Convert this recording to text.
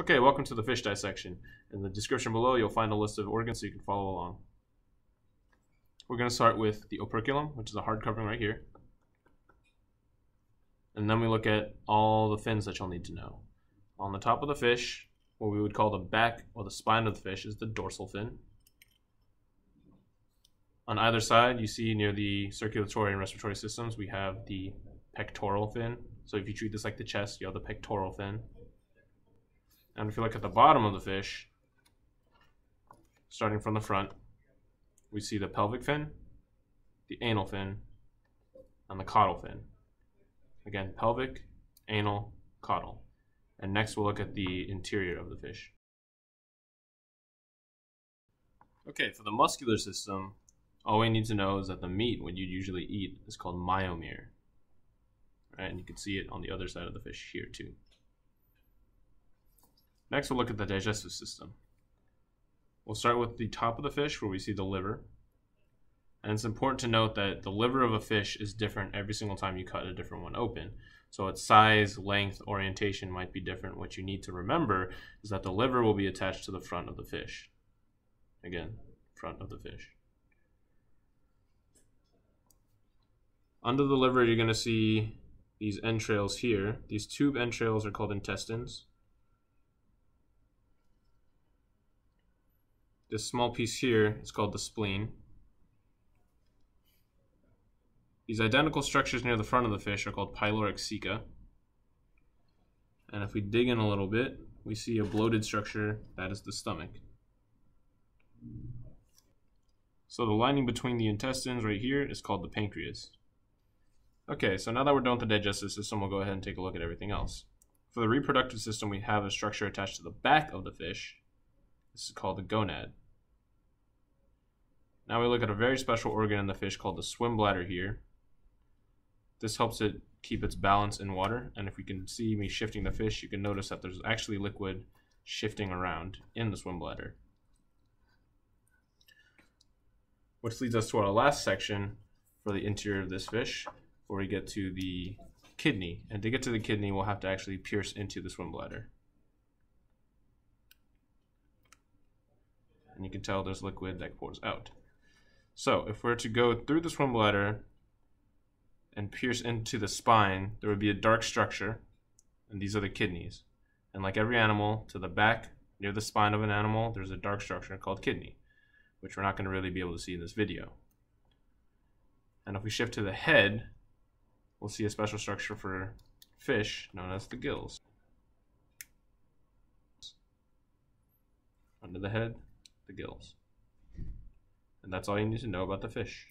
Okay, welcome to the fish dissection. In the description below, you'll find a list of organs so you can follow along. We're going to start with the operculum, which is a hard covering right here. And then we look at all the fins that you'll need to know. On the top of the fish, what we would call the back or the spine of the fish is the dorsal fin. On either side, you see near the circulatory and respiratory systems, we have the pectoral fin. So if you treat this like the chest, you have the pectoral fin. And if you look at the bottom of the fish, starting from the front, we see the pelvic fin, the anal fin, and the caudal fin. Again, pelvic, anal, caudal. And next we'll look at the interior of the fish. Okay, for the muscular system, all we need to know is that the meat, what you usually eat, is called myomere. Right, and you can see it on the other side of the fish here too. Next, we'll look at the digestive system. We'll start with the top of the fish where we see the liver. And it's important to note that the liver of a fish is different every single time you cut a different one open. So its size, length, orientation might be different. What you need to remember is that the liver will be attached to the front of the fish. Again, front of the fish. Under the liver, you're going to see these entrails here. These tube entrails are called intestines. This small piece here is called the spleen. These identical structures near the front of the fish are called pyloric ceca. And if we dig in a little bit, we see a bloated structure that is the stomach. So the lining between the intestines right here is called the pancreas. Okay, so now that we're done with the digestive system, we'll go ahead and take a look at everything else. For the reproductive system, we have a structure attached to the back of the fish. This is called the gonad. Now we look at a very special organ in the fish called the swim bladder here. This helps it keep its balance in water, and if you can see me shifting the fish, you can notice that there's actually liquid shifting around in the swim bladder. Which leads us to our last section for the interior of this fish, where we get to the kidney. And to get to the kidney, we'll have to actually pierce into the swim bladder. And you can tell there's liquid that pours out. So if we're to go through the swim bladder and pierce into the spine, there would be a dark structure, and these are the kidneys. And like every animal, to the back, near the spine of an animal, there's a dark structure called kidney, which we're not going to really be able to see in this video. And if we shift to the head, we'll see a special structure for fish known as the gills. Under the head, the gills. And that's all you need to know about the fish.